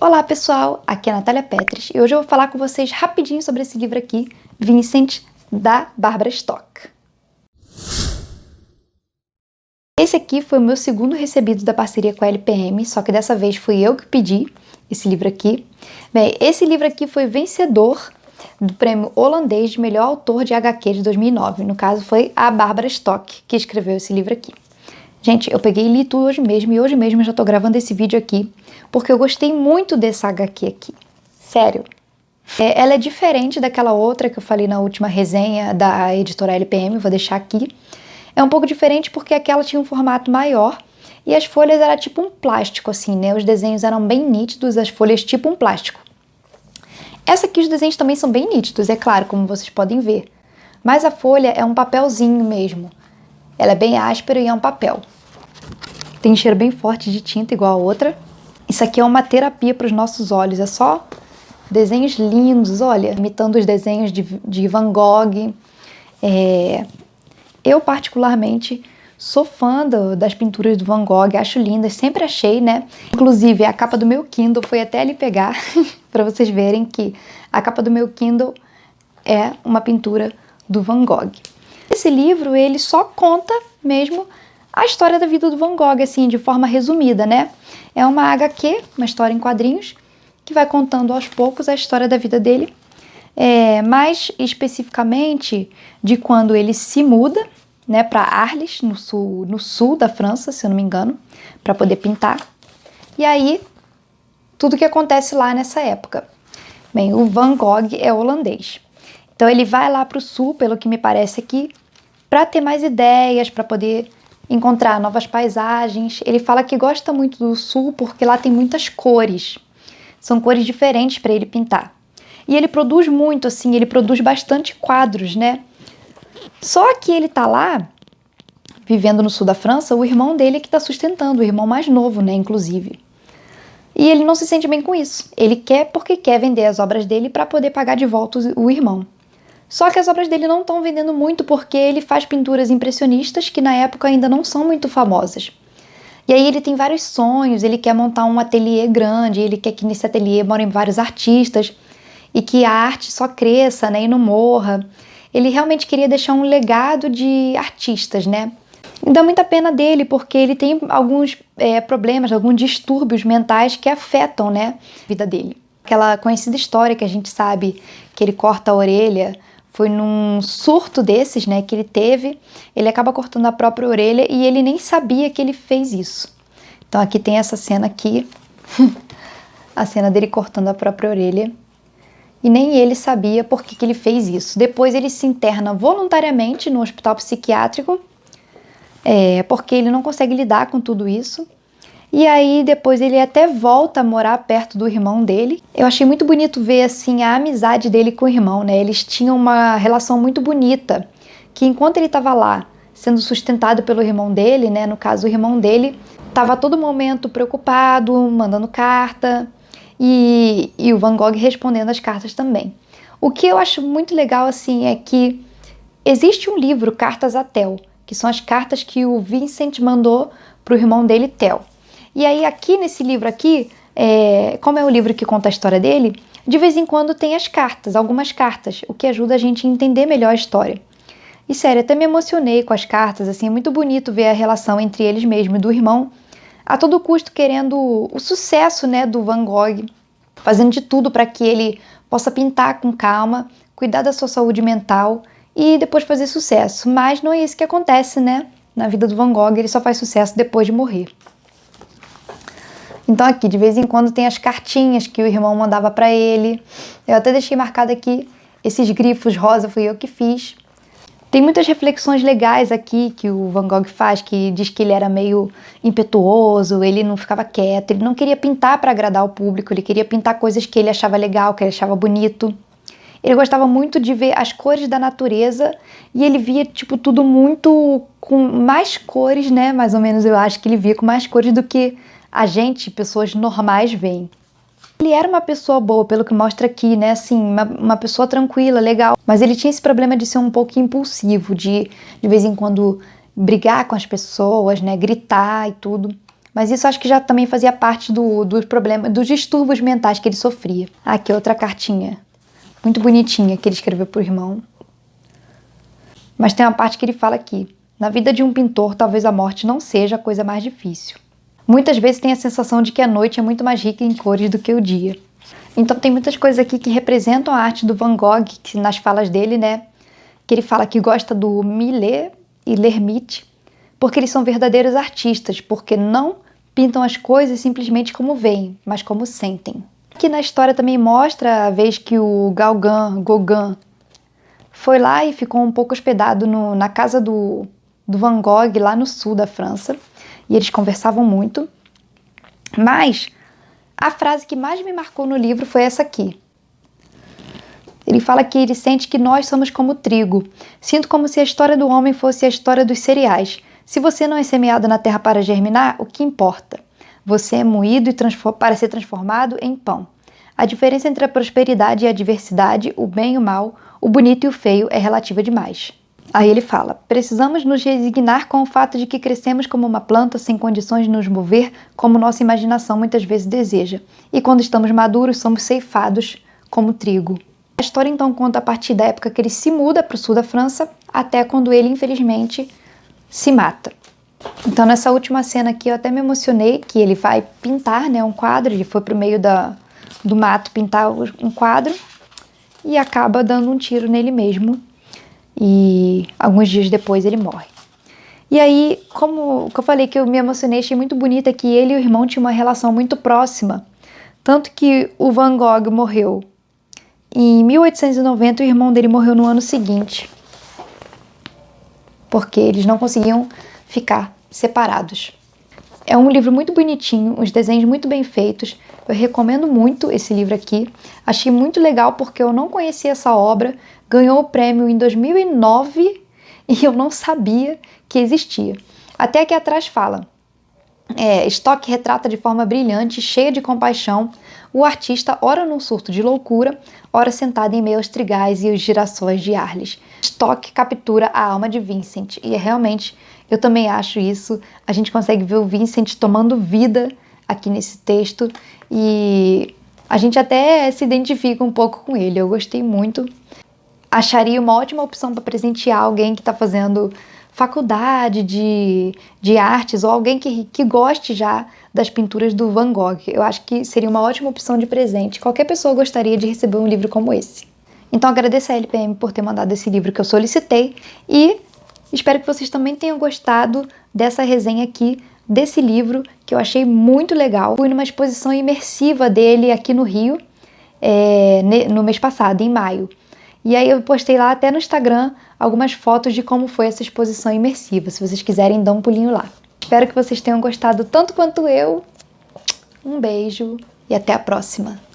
Olá pessoal, aqui é a Natália Petres e hoje eu vou falar com vocês rapidinho sobre esse livro aqui, Vincent, da Barbara Stock. Esse aqui foi o meu segundo recebido da parceria com a LPM, só que dessa vez fui eu que pedi esse livro aqui. Bem, esse livro aqui foi vencedor do prêmio holandês de melhor autor de HQ de 2009. No caso foi a Barbara Stock que escreveu esse livro aqui. Gente, eu peguei e li tudo hoje mesmo e hoje mesmo eu já tô gravando esse vídeo aqui porque eu gostei muito dessa HQ aqui. Sério. Ela é diferente daquela outra que eu falei na última resenha da editora LPM, vou deixar aqui. É um pouco diferente porque aquela tinha um formato maior e as folhas eram tipo um plástico assim, né? Os desenhos eram bem nítidos, as folhas tipo um plástico. Essa aqui os desenhos também são bem nítidos, é claro, como vocês podem ver. Mas a folha é um papelzinho mesmo. Ela é bem áspera e é um papel. Tem cheiro bem forte de tinta, igual a outra. Isso aqui é uma terapia para os nossos olhos. É só desenhos lindos, olha, imitando os desenhos de Van Gogh. Eu, particularmente, sou fã das pinturas do Van Gogh. Acho lindas, sempre achei, né? Inclusive, a capa do meu Kindle foi até ali pegar, para vocês verem que a capa do meu Kindle é uma pintura do Van Gogh. Esse livro, ele só conta mesmo a história da vida do Van Gogh, assim, de forma resumida, né? É uma HQ, uma história em quadrinhos, que vai contando aos poucos a história da vida dele, mais especificamente de quando ele se muda, né, para Arles, no sul da França, se eu não me engano, para poder pintar. E aí, tudo que acontece lá nessa época. Bem, o Van Gogh é holandês. Então ele vai lá para o sul, pelo que me parece aqui, para ter mais ideias, para poder encontrar novas paisagens. Ele fala que gosta muito do sul porque lá tem muitas cores. São cores diferentes para ele pintar. E ele produz muito, assim, ele produz bastante quadros, né? Só que ele tá lá, vivendo no sul da França, o irmão dele que tá sustentando, o irmão mais novo, né, inclusive. E ele não se sente bem com isso. Ele quer porque quer vender as obras dele para poder pagar de volta o irmão. Só que as obras dele não estão vendendo muito porque ele faz pinturas impressionistas que na época ainda não são muito famosas. E aí ele tem vários sonhos, ele quer montar um ateliê grande, ele quer que nesse ateliê morem vários artistas e que a arte só cresça, né, e não morra. Ele realmente queria deixar um legado de artistas, né? E dá muita pena dele porque ele tem alguns problemas, alguns distúrbios mentais que afetam, né, a vida dele. Aquela conhecida história que a gente sabe que ele corta a orelha. Foi num surto desses, né, que ele teve, ele acaba cortando a própria orelha e ele nem sabia que ele fez isso. Então aqui tem essa cena aqui, a cena dele cortando a própria orelha, e nem ele sabia por que ele fez isso. Depois ele se interna voluntariamente no hospital psiquiátrico, porque ele não consegue lidar com tudo isso. E aí depois ele até volta a morar perto do irmão dele. Eu achei muito bonito ver assim a amizade dele com o irmão, né? Eles tinham uma relação muito bonita, que enquanto ele estava lá sendo sustentado pelo irmão dele, né? No caso o irmão dele estava a todo momento preocupado, mandando carta e o Van Gogh respondendo as cartas também. O que eu acho muito legal assim é que existe um livro, Cartas a Theo, que são as cartas que o Vincent mandou para o irmão dele, Theo. E aí aqui nesse livro aqui, como é o livro que conta a história dele, de vez em quando tem as cartas, algumas cartas, o que ajuda a gente a entender melhor a história. E sério, até me emocionei com as cartas, assim, é muito bonito ver a relação entre eles mesmo e do irmão, a todo custo querendo o sucesso, né, do Van Gogh, fazendo de tudo para que ele possa pintar com calma, cuidar da sua saúde mental e depois fazer sucesso. Mas não é isso que acontece, né, na vida do Van Gogh, ele só faz sucesso depois de morrer. Então aqui, de vez em quando, tem as cartinhas que o irmão mandava para ele. Eu até deixei marcado aqui, esses grifos rosa fui eu que fiz. Tem muitas reflexões legais aqui que o Van Gogh faz, que diz que ele era meio impetuoso, ele não ficava quieto, ele não queria pintar para agradar o público, ele queria pintar coisas que ele achava legal, que ele achava bonito. Ele gostava muito de ver as cores da natureza e ele via, tipo, tudo muito com mais cores, né? Mais ou menos eu acho que ele via com mais cores do que a gente, pessoas normais, veem. Ele era uma pessoa boa, pelo que mostra aqui, né? Assim, uma pessoa tranquila, legal. Mas ele tinha esse problema de ser um pouco impulsivo, de vez em quando brigar com as pessoas, né? Gritar e tudo. Mas isso acho que já também fazia parte dos problemas, dos distúrbios mentais que ele sofria. Aqui outra cartinha, muito bonitinha, que ele escreveu pro irmão. Mas tem uma parte que ele fala aqui: na vida de um pintor, talvez a morte não seja a coisa mais difícil. Muitas vezes tem a sensação de que a noite é muito mais rica em cores do que o dia. Então tem muitas coisas aqui que representam a arte do Van Gogh, que nas falas dele, né, que ele fala que gosta do Millet e L'Hermite, porque eles são verdadeiros artistas, porque não pintam as coisas simplesmente como veem, mas como sentem. Aqui na história também mostra a vez que o Gauguin foi lá e ficou um pouco hospedado na casa do Van Gogh, lá no sul da França, e eles conversavam muito. Mas a frase que mais me marcou no livro foi essa aqui. Ele fala que ele sente que nós somos como trigo. Sinto como se a história do homem fosse a história dos cereais. Se você não é semeado na terra para germinar, o que importa? Você é moído para ser transformado em pão. A diferença entre a prosperidade e a adversidade, o bem e o mal, o bonito e o feio é relativa demais. Aí ele fala: precisamos nos resignar com o fato de que crescemos como uma planta sem condições de nos mover como nossa imaginação muitas vezes deseja. E quando estamos maduros, somos ceifados como trigo. A história então conta a partir da época que ele se muda para o sul da França até quando ele, infelizmente, se mata. Então nessa última cena aqui eu até me emocionei, que ele vai pintar, né, um quadro. Ele foi para o meio do mato pintar um quadro e acaba dando um tiro nele mesmo. E alguns dias depois ele morre. E aí, como eu falei que eu me emocionei, achei muito bonita que ele e o irmão tinham uma relação muito próxima. Tanto que o Van Gogh morreu em 1890 e o irmão dele morreu no ano seguinte. Porque eles não conseguiam ficar separados. É um livro muito bonitinho, os desenhos muito bem feitos. Eu recomendo muito esse livro aqui. Achei muito legal porque eu não conhecia essa obra. Ganhou o prêmio em 2009 e eu não sabia que existia. Até aqui atrás fala: Stock retrata de forma brilhante, cheia de compaixão, o artista ora num surto de loucura, ora sentado em meio aos trigais e os girassóis de Arles. Stock captura a alma de Vincent e realmente, eu também acho isso. A gente consegue ver o Vincent tomando vida aqui nesse texto e a gente até se identifica um pouco com ele. Eu gostei muito. Acharia uma ótima opção para presentear alguém que está fazendo faculdade de artes ou alguém que goste já das pinturas do Van Gogh. Eu acho que seria uma ótima opção de presente. Qualquer pessoa gostaria de receber um livro como esse. Então agradeço a LPM por ter mandado esse livro que eu solicitei e espero que vocês também tenham gostado dessa resenha aqui, desse livro que eu achei muito legal. Fui numa exposição imersiva dele aqui no Rio, no mês passado, em maio. E aí eu postei lá até no Instagram algumas fotos de como foi essa exposição imersiva. Se vocês quiserem, dá um pulinho lá. Espero que vocês tenham gostado tanto quanto eu. Um beijo e até a próxima!